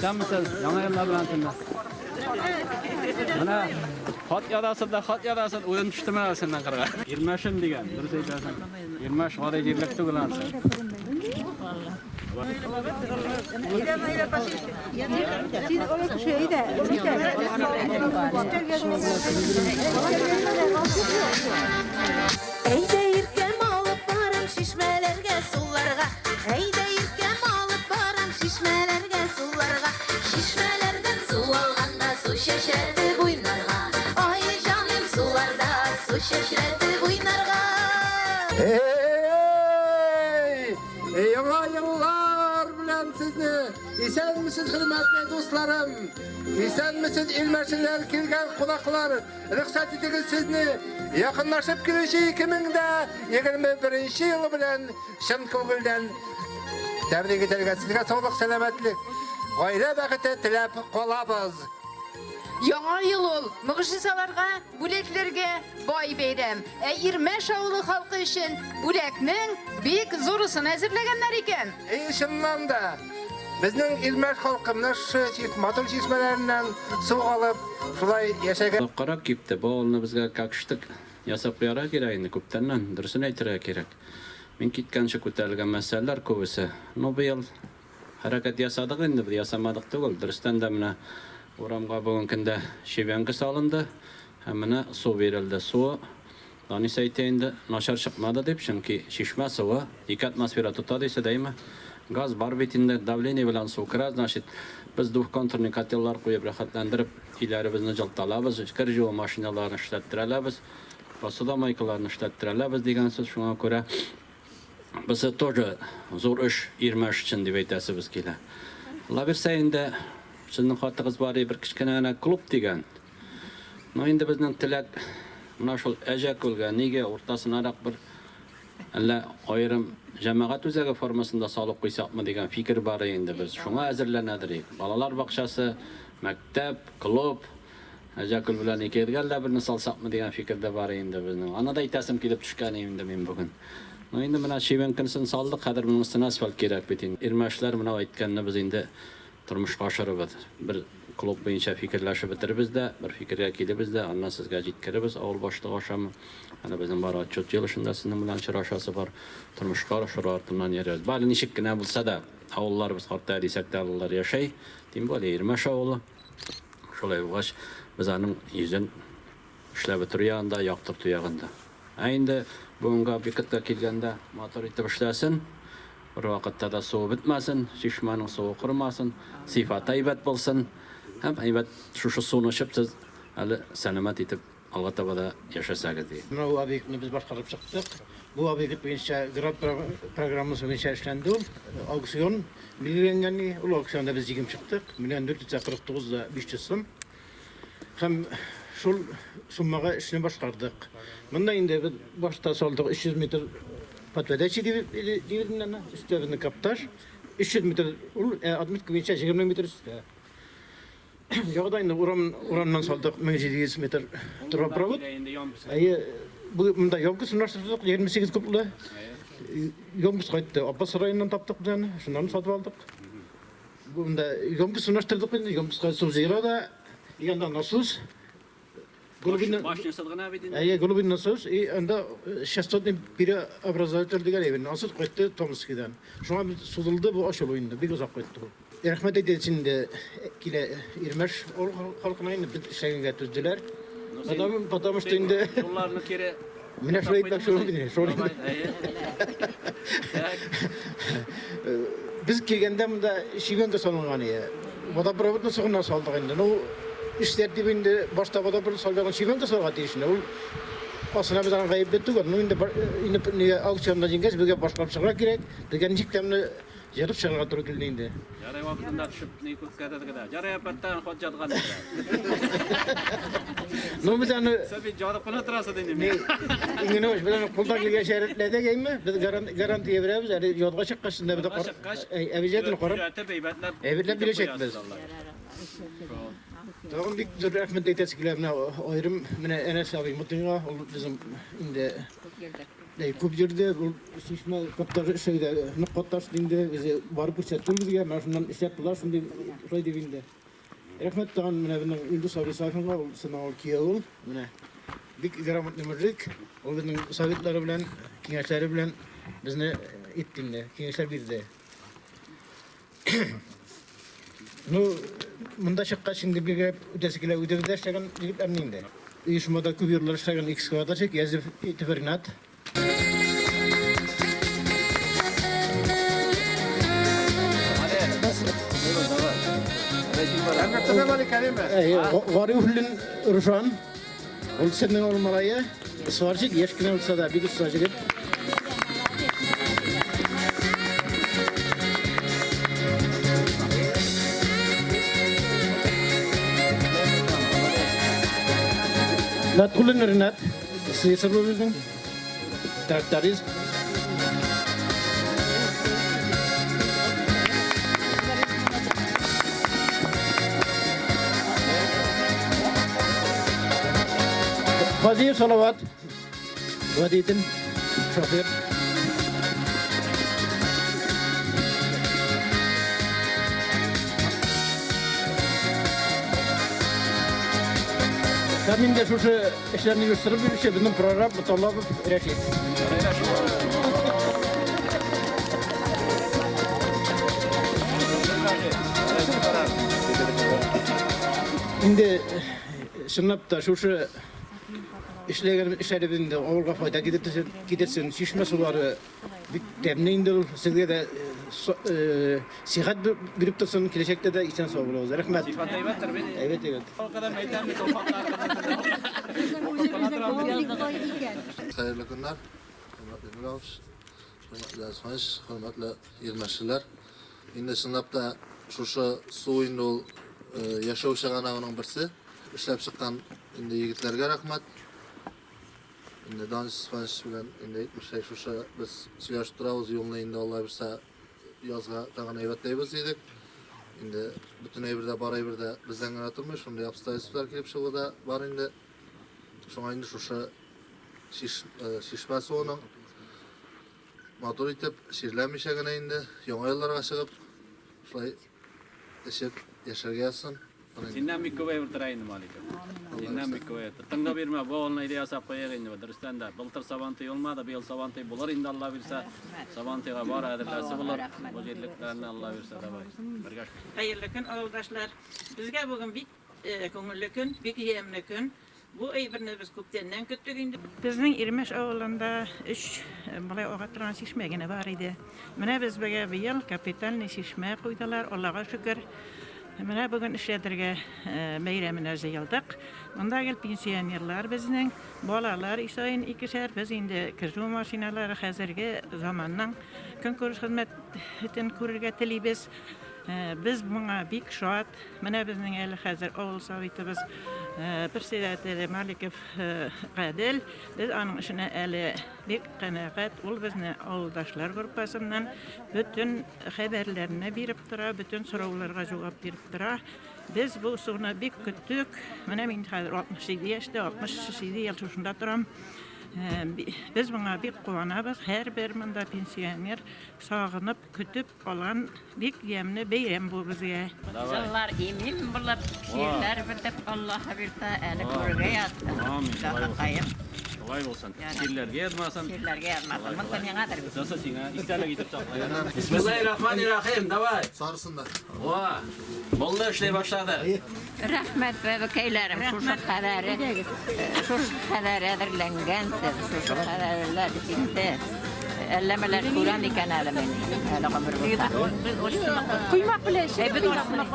Asanmısınız? Yana yıllar bilen senden. Mana xat yadasın, oyun düştü mü senden qırğa? 20'şin degan, dürüst aytasan. 20 g'oda yerlik tugulansa. Eyde yirkem alıp barım şişmelerge sularga. Eyde yirkem alıp barım şişmelerge sularga. Şişmelerden su alganda su şeşerdi buynarga. Ay canım sularda su şeşerdi buynarga. Ey yanga yıllar bilen sizni. İsen misiniz hürmetli dostlarım? İsen misiniz ilmerçiler kirgen kulaklar? Rıksat ediniz sizni. Yakınlaşıp girişi 2021 yılı bilen şın kılgıldan tebrik ederken sizge sağlık selametlik. Gayre bakıtı tilep kolabız. Яңа ел ул мөгъҗизаларга, бүләкләргә бай бәйрәм. Ирмәш авылы халкы өчен бүләкнең бик зурысын әзерләгәннәр икән. Şundan da bizning ilmer halkımız motor çeşmelerinden su alıp şulay yaşagan. Qarab kepti, bu olni bizga kakishtik. Yasab qo'yara kerak endi ko'pdandan, durusini aytira kerak. Men ketgancha ko'tarilgan masalalar ko'pisi. No bu yil harakat yasadik endi, biz yasamadik tugul. Durustan da mana oramga bugun kunda shebanka solindi. Hamma suv berildi. Suv Danis aytayindi, nashar chiqmadi deb, chunki shishma suvi 2 atmosfera tutadi esa deymi. Gaz bar betinde davleniya bilan suv kiradi, значит, biz duhkonturni kotellar qo'yib rohatlantirib, ilari bizni jiltalabız, kir yuv mashinalarni ishlattiramiz. Посудомойкаларны ishlattiramiz degan so'z shunga ko'ra biz тоже zo'r ish 20 uchun deb aytasimiz kelar. Alloh bersa endi sizning xotingiz bor bir kichkina klub degan. No endi bizning tilak mana shu ajakulga nega o'rtasinaraq bir alla ayrim jamoat o'zaga formasida solib qo'ysaqmi degan fikr bor endi biz. Shunga hozirlanadik. Bolalar bog'chasi, maktab, klub Ajakul bilan ikirganlar birini solsaqmi degan fikrda bor endi bizning. Anada aytasim kelib tushgan endi men bugun. Endi mana shebankinisini soldik, qadar bunisini asfalt kerak bitin. Irmashlar mana aytganini biz endi turmushga oshirib bir klub bo'yicha fikrlashib bitiribizda, bir fikrga kelibizda, andan sizga yetkazibmiz. Avval boshliq oshami. Ana bizning bor otchot yil shunda sizning bilan chirashasi bor. Turmushga oshirib ortimdan yeramiz. Bali nishikkina bo'lsa-da, avvallar biz qorta desakda avvallar yashay. Dem bo'li Irmash avuli. Şolay bo'lgach biz aning yüzün ishlab turganda, yoqtirib turganda. Endi bunga bekatga kelganda motor etib ishlasin. Bir vaqtda da suv bitmasin, shishmaning suvi qurmasin, sifati aybat bo'lsin. Ham aybat shu suvni ichib siz hali salomat etib albatta yashasak edi. Bu obyektni biz boshqarib chiqdik. Bu obyekt bo'yicha grant programmasi bo'yicha ishlandi. Auksion belgilangani, u auksionda biz yigim chiqdik. 1.449 da 500 so'm. Ham şu summaga ishni boshqardik. Bunda endi biz boshda soldik 300 metr patvedachi dividenden üstüne kaptaj 300 metr 60 bo'yicha 20 metr üstü. Yo'qda endi urandan soldik 1700 metr truboprovod. Bu bunda yomkis sunashtirdik 28 kuplu. Yomkis qaytdi. Abbas rayonundan taptık bizani. Şundan satып aldık. Bunda yomkis sunashtirdik endi yomkis suv zirada yandan nasıl Голубин насос и анда частотный преобразователь деген эбин насос кайтты Томскидан. Шуңа судылды бу ашыл оюнда бик узак кайтты. Рахмат айтчинде киле Ирмеш халкына инде бит иштегенге түздүлөр. Потому что инде жолларны кире Менә шулай айтмак шулай. Biz kelganda bunda Şivenka salınğan ya. Vodoprovодны сугына салдык инде. Ну İşler dibinde başta kadar bir salgın şiven de salgın değişti. O aslında biz anı kaybettik. Şimdi aksiyonda cinges bir başka bir şeyler gerek. Diğer ciklemle yarıp şeyler durduğunda. Yarı vaktinde düşüp ne kutkadı da. Yarı yapattan hocatgan. No biz anı. Tabii jarı pına trasa dedim. Ne? İngine hoş. Ben kuldan gelgen şehirlerde gelme. Biz garantiye veririz. Yani yolga çıkışında bir de evciyetin korup. Evciyetle bilecek biz. Tamam bir dur rahmet eylesinler ayrım mene Enes abi mutlaka ol bizim inde köp yerde ol şişme kaptar şeyde noktalar dinde bize barıp çetin bizge maşından işlettiler şimdi şöyle dibinde. Rahmet tağan mene benim Üldüz abi sayfamda sınav kiyol mene bir gramat numarık o benim savitleri bilen kengeçleri bilen bizne ittinle kengeçler bizde. Nu mında şakka şimdi bir gap ötesiyle ödevde şakan gidip emninde. Uyuşmada kübürler şakan ekskavator çek yazıp itibarinet. Anlatsana bana kelime. Var yuhlun Ruşan. Ol senin olmalaya. Svarcık yaşkına olsa da bir ustacı git. Nat kulun nat. Sesar bizim. Traktariz. Fazil salavat. Vaditin şoför. Kami de şu işlerini gösterip bir şey bizim program mutlaka reşit. Şimdi sınıfta şu işlerinde oğulga fayda gidersin şişme suları bir demneyinde sizde de sihat birip dursun gelecekte de içten sağ olun. Rahmet. Evet. Hayırlı günler. Hürmetli Miraç, hürmetli Asmaş, hürmetli yirmeşiler. Şimdi sınıfta şu suyun ol yaşav şağanağının birisi. İşlep çıkan indi yigitlerge rahmet. Indi Danis Asmaş bilen indi 70 şu biz siyaştırağız yoluna indi Allah birse yazga tağın eyvetteybiz dedik. Indi bütün eybirde bar eybirde bizden atılmış. Şimdi yapstayısızlar kelip çıgıda var indi. Şoňa indi şu şişmesi onun motor itip şirlenmişegine indi. Yoňa ýollarga çygyp şulay eşip yaşar gelsin. Sinden bir kuvvet vurturayın malikim. Sinden bir kuvvet. Tınga birme bu olna ideya sap koyar indi. Dürüstten de. Bultır savantı olmadı. Bir yıl savantı bular indi Allah bilse. Savantıga var adırlası bular. Bu yerliklerini Allah bilse tabay. Birgaş. Hayırlı gün oğuldaşlar. Bizge bugün bir köngüllü gün, bir yemli gün. Bu eybirni biz köptenden köttük indi. Bizning Irmeş oğlunda 3 balay oğatran şişmegine var idi. Mene biz bege bir yıl kapitalni şişme koydular. Allah'a şükür. Mene bugün işledirge meyremine yıldık. Onda gel pensiyonerler bizning bolalar isayin ikişer biz indi kırjı maşinaları hazırge zamandan konkurs hizmetin kururga tilibez. Biz buna bik şoat. Mene bizning eli hazır oğul savitimiz bir seyretleri Malikov Qadil. Biz onun işine eli bik qanaat ol bizni oğuldaşlar grupasından bütün haberlerini berip tura, bütün sorawlarga jogap berip tura. Biz bu usulna bik küttük. Mene min hazır 67 yaşta, 67 yıl şunda turam. Biz buna bir kuvanabız. Her bir manda pensiyoner sağınıp kütüp olan bir yemni beyrem bu bize. Yıllar emin bulup şiirler bilip Allah'a bir de eli koruga yazdı. Amin. Hayır. Kolay olsun. Şiirlerge yazmasın. Şiirlerge yazmasın. Mıntın yanadır. Nasıl sina? İsterle gidip saklayın. Bismillahirrahmanirrahim. Davay. Sarısınlar. Oha. Bolda işley başladı. Rahmet ve vekillerim şu kadar edirlengensiz, şu kadarlar içinde ellemeler Kur'an iken elemeyin. Öyle kabul bulsa. Kuymak bile şey. Biz ulaşmak